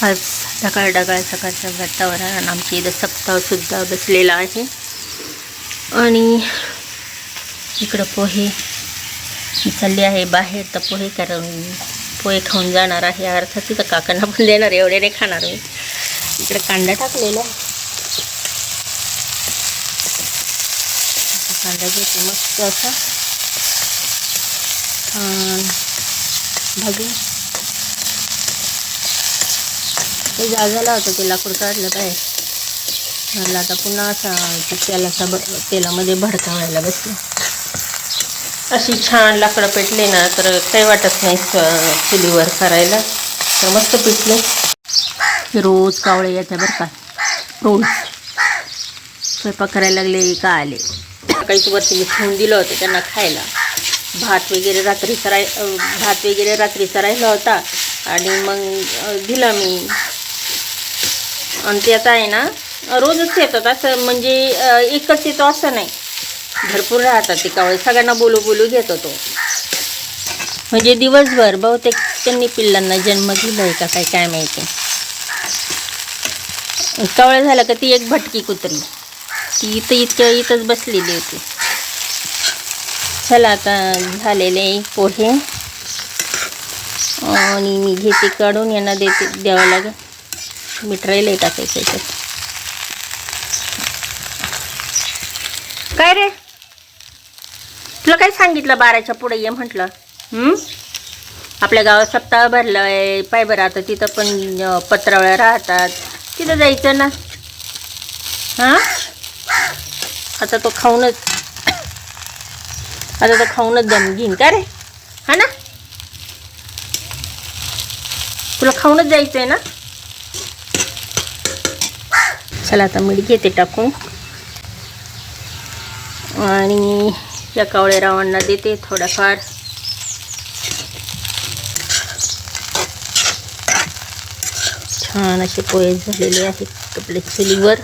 आज ढगाळ ढगाळ सकाळचं वातावरण. आमच्या इथं सप्ताहसुद्धा बसलेला आहे. आणि इकडं पोहे मी चालली आहे बाहेर, तर पोहे खाऊन जाणार आहे. अर्थात तिथं काकांना पण देणार, एवढे नाही खाणार मी. इकडे कांदा टाकलेला आहे. कांदा घेते मस्त असा भाजून. ते झालं होतं, ते लाकूड काढलं काय म्हटलं आता पुन्हा असा तेलामध्ये भडकावायला बसले. अशी छान लाकडं पेटली ना तर काही वाटत नाही चुलीवर करायला. तर मस्त पेटले. रोज कावळे येते बरं का, रोज स्वयंपाक करायला लागले का आले. काहीच वरती मी ठेवून दिलं होतं त्यांना खायला. भात वगैरे रात्रीचा राहिला होता आणि मग दिला मी. आणि ते आता आहे ना रोजच येतात, असं म्हणजे एकच येतो असं नाही, भरपूर राहतात ते कावळे. सगळ्यांना बोलू घेत होतो. म्हणजे दिवसभर बहुतेक त्यांनी पिल्लांना जन्म दिलाय का काय माहिती. कावळे झालं का ती एक भटकी कुत्री, ती इथंच बसलेली होती. चला आता झालेले पोहे आणि मी घेते काढून, यांना द्यावं लागेल. मीठ राहिलंय टाकायचं याच्यात. काय रे, तुला काय सांगितलं 12च्या पुढे ये म्हटलं. आपल्या गावात सप्ताह भरलं आहे, पाय बरं. आता तिथं पण पत्रावळ्या राहतात, तिथं जायचं ना. हां, आता तो खाऊनच दम घेईन का रे. हा ना, तुला खाऊनच जायचं आहे ना. चला आता मीठ घेते टाकून आणि या कावळे रावांना देते थोडाफार. छान असे पोहे झालेले आहेत आपल्या चुलीवर.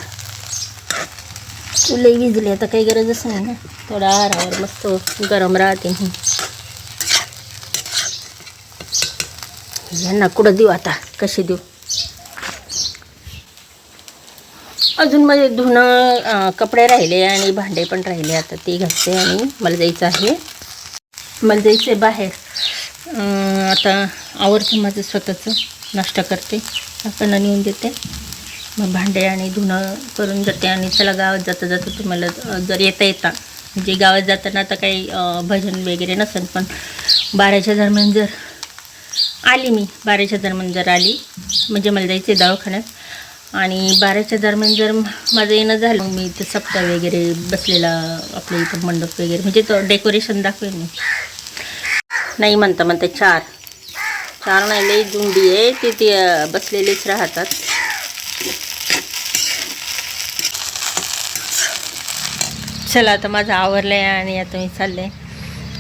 चुलही विजली, आता काही गरजच नाही ना. थोडा आरावर मस्त गरम राहते. यांना कुठं देऊ आता, कसे देऊ. अजून माझे धुणं कपडे राहिले आणि भांडे पण राहिले. आता ते घासते आणि मला जायचं आहे बाहेर. आता आवडतं माझं स्वतःचं, नाश्ता करते, काकांना नेऊन देते, मग भांडे आणि धुणं करून जाते. आणि चला गावात जाता तुम्हाला जर येता म्हणजे गावात जाताना आता काही भजन वगैरे नसेल, पण 12च्या दरम्यान जर आली म्हणजे मला जायचं आहे दवाखान्यात. आणि 12च्या दरम्यान जर माझं येणं झालं, मग मी इथं सप्ताह वगैरे बसलेला आपल्या इथं मंडप वगैरे, म्हणजे तो डेकोरेशन दाखवेन मी. नाही म्हणता 4 नाही, लई जुंडी आहे ते बसलेलेच राहतात. चला आता माझं आवरलं आहे आणि आता मी चालले.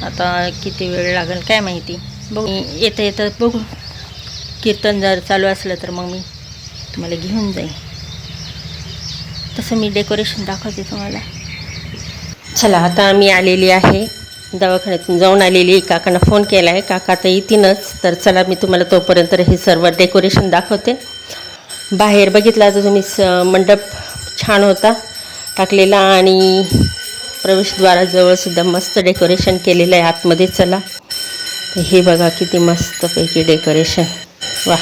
आता किती वेळ लागेल काय माहिती, बघू. येतं बघू. कीर्तन जर चालू असलं तर मग मी तुम्हाला घेऊन जाईन. तसं मी डेकोरेशन दाखवते तुम्हाला. चला आता मी आलेली आहे, दवाखान्यातून जाऊन आलेली. काकांना फोन केला आहे, काका आता येतीलच. तर चला मी तुम्हाला तोपर्यंत हे सर्व डेकोरेशन दाखवते. बाहेर बघितला तर तुम्ही मंडप छान होता टाकलेला आणि प्रवेशद्वाराजवळसुद्धा मस्त डेकोरेशन केलेलं आहे आतमध्ये. चला हे बघा किती मस्तपैकी डेकोरेशन, वा.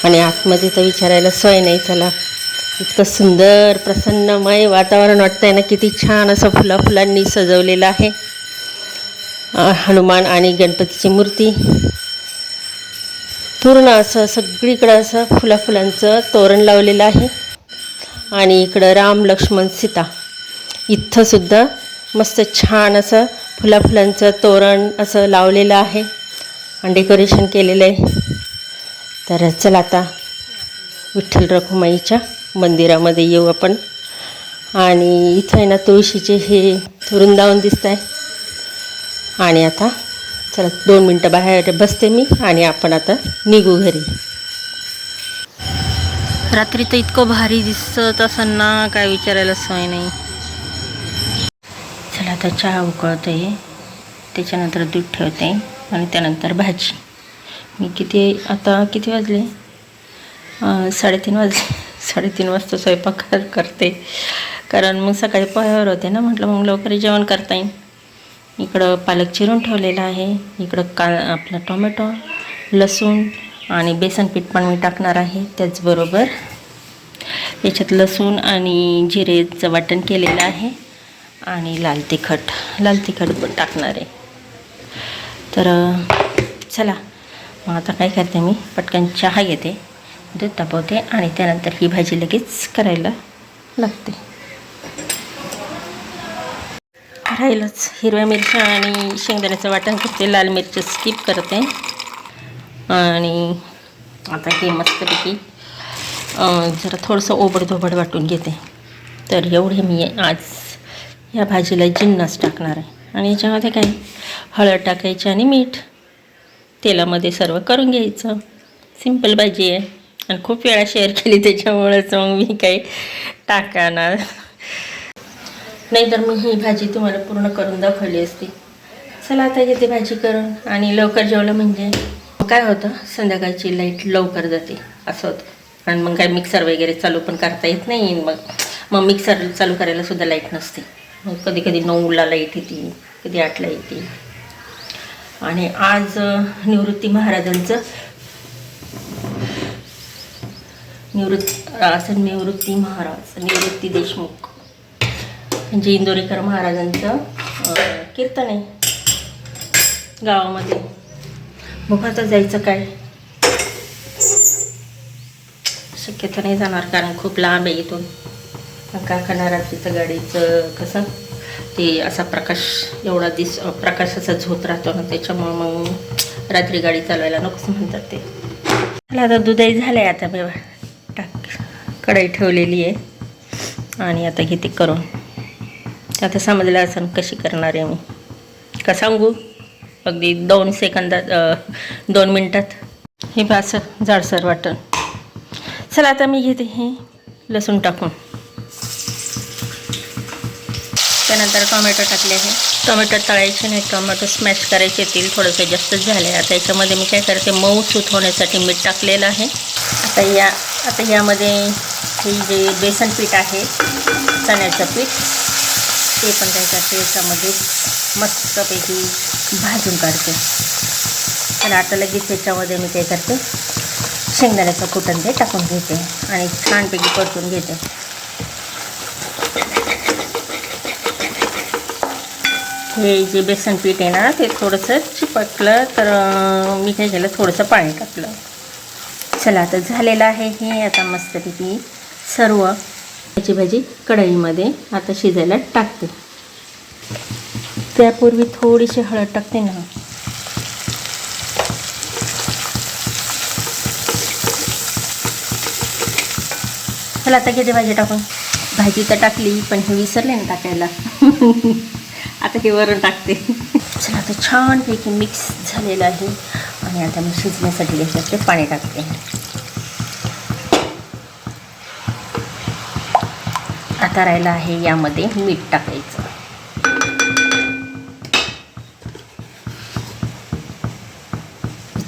आणि आतमध्ये तर विचारायला सोय नाही. चला, इतकं सुंदर प्रसन्नमय वातावरण वाटतं आहे ना. किती छान असं फुलांनी सजवलेलं आहे. हनुमान आणि गणपतीची मूर्ती पूर्ण असं सगळीकडं असं फुलांचं तोरण लावलेलं आहे. आणि इकडं राम लक्ष्मण सीता, इथंसुद्धा मस्त छान असं फुलांचं तोरण असं लावलेलं आहे आणि डेकोरेशन केलेलं आहे. तर चला आता विठ्ठल रखुमाईच्या मंदिरामध्ये येऊ आपण. आणि इथं आहे ना तुळशीचे हे वृंदावन दिसत आहे. आणि आता चला 2 मिनटं बाहेर बसते मी आणि आपण आता निघू घरी. रात्री तर इतकं भारी दिसत असं ना, काय विचारायला सोय नाही. चला आता चहा उकळते, त्याच्यानंतर दूध ठेवते आणि त्यानंतर भाजी. मी किती वाजले साडेतीन वाजता स्वयंपाक करते, कारण मग सकाळी पोह्यावर होते ना, म्हटलं मग लवकर जेवण करता येईल. इकडं पालक चिरून ठेवलेला आहे, इकडं आपलं टोमॅटो, लसूण आणि बेसन पीठ पण मी टाकणार आहे. त्याचबरोबर याच्यात लसूण आणि जिरेचं वाटण केलेलं आहे आणि लाल तिखट पण टाकणार आहे. तर चला मग आता काय करते, मी पटकन चहा घेते, दूध तापवते आणि त्यानंतर ही भाजी लगेच करायला लागते. राहिलंच हिरव्या मिरच्या आणि शेंगदाण्याचं वाटण करते, लाल मिरची स्किप करते. आणि आता हे मस्तपैकी जरा थोडंसं ओबडधोबड वाटून घेते. तर एवढे मी आज या भाजीला जिन्नस टाकणार आहे. आणि याच्यामध्ये काय हळद टाकायची आणि मीठ, तेलामध्ये सर्व करून घ्यायचं. सिंपल भाजी आहे आणि खूप वेळा शेअर केली, त्याच्यामुळेच मग मी काही टाकणार नाही, तर मी ही भाजी तुम्हाला पूर्ण करून दाखवली असती. चला आता घेते भाजी करून. आणि लवकर जेवलं म्हणजे काय होतं, संध्याकाळची लाईट लवकर जाते असं होतं. आणि मग काय मिक्सर वगैरे चालू पण करता येत नाही. मग मिक्सर चालू करायला सुद्धा लाईट नसते. मग कधी 9ला लाईट येते, कधी 8ला येते. आणि आज निवृत्ती महाराजांचं निवृत्ती देशमुख म्हणजे इंदोरीकर महाराजांचं कीर्तन आहे गावामध्ये. मग आता जायचं काय, शक्यता नाही जाणार, कारण खूप लांब आहे इथून. काकांना रात्रीचं गाडीचं कसं ते असा प्रकाशाचा झोत राहतो ना, त्याच्यामुळं मग रात्री गाडी चालवायला नकोच म्हणतात ते. मला आता दुधाई झालं आहे, आता मी कढई ठेवलेली आहे आणि आता घेते करून. आता समजलं असं कशी करणार आहे मी, का सांगू? अगदी 2 मिनटात हे असं जाडसर वाटण. चला आता मी घेते हे लसूण टाकून, त्यानंतर टोमॅटो टाकले आहे. टोमॅटो तळायचे नाही, टोमॅटो स्मॅश करायचे. तेल थोडंसं जास्तच झालं आहे. आता याच्यामध्ये मी काय करते, मऊ सूत होण्यासाठी मीठ टाकलेलं आहे. आता यामध्ये हे जे बेसन पीठ आहे, चण्याचं पीठ, ते पण काय करते याच्यामध्ये मस्तपैकी भाजून काढते. तर आता लगेच याच्यामध्ये मी काय करते, शेंगदाण्याचं कुटण ते टाकून घेते आणि छानपैकी परतून घेते. हे जे बेसन पीठ आहे ना, ते थोडंसं चिपकलं, तर मी काय केलं, थोडंसं पाणी टाकलं. चला आता झालेलं आहे हे. आता मस्तपैकी सर्व याची भाजी कढईमध्ये आता शिजायला टाकते. त्यापूर्वी थोडीशी हळद टाकते ना. चला आता घेते भाजी टाकून. भाजी तर टाकली, पण हे विसरले ना टाकायला. आता हे वरून टाकते. चला आता छानपैकी मिक्स झालेलं आहे आणि आता मी शिजण्यासाठी याच्यात पाणी टाकते. आता राहिलं आहे यामध्ये मीठ टाकायचं.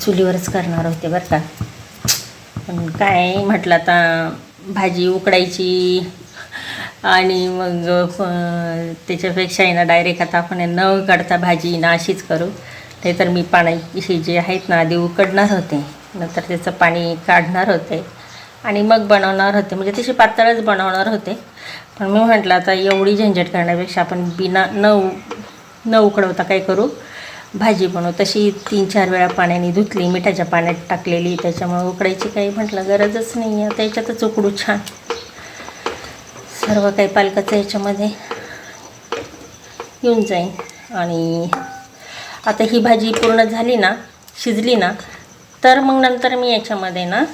चुलीवरच करणार होते बरं का, पण काय म्हटलं आता भाजी उकडायची आणि मग त्याच्यापेक्षा आहे ना डायरेक्ट आता आपण न उकडता भाजी ना अशीच करू. ते तर मी पाणी हे जे आहेत ना आधी उकडणार होते, नंतर त्याचं पाणी काढणार होते आणि मग बनवणार होते, म्हणजे तशी पातळच बनवणार होते. पण मी म्हटलं आता एवढी झंझट करण्यापेक्षा आपण बिना न उकडवता काय करू, भाजी बनवू. तशी 3-4 वेळा पाण्याने धुतली, मिठाच्या पाण्यात टाकलेली, त्याच्यामुळे उकडायची काही म्हटलं गरजच नाही आहे. आता याच्यातच उकडू छान. सर्व काही पालकाचं याच्यामध्ये येऊन जाईल. आणि आता ही भाजी पूर्ण झाली ना, शिजली ना, तर मग नंतर मी याच्यामध्ये ना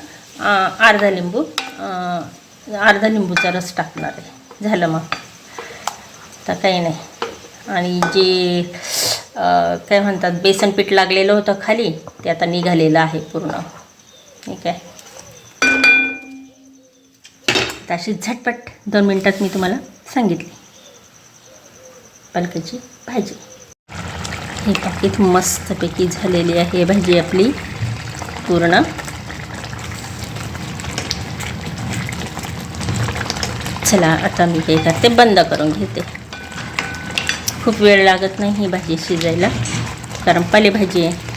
अर्धा लिंबूचा रस टाकणार आहे. झालं मग, तर काही नाही. आणि जे काय म्हणतात बेसन पीठ लागलेलं होतं खाली, ते आता निघालेलं आहे पूर्ण. ठीक आहे. अशी झटपट 2 मिनटात मी तुम्हाला सांगितली पालकाची भाजी. हे पॅकेट मस्तपैकी झालेली आहे भाजी आपली पूर्ण. चला आता मी काय करते, बंद करून घेते. खूप वेळ लागत नाही ही भाजी शिजायला, कारण पालेभाजी आहे.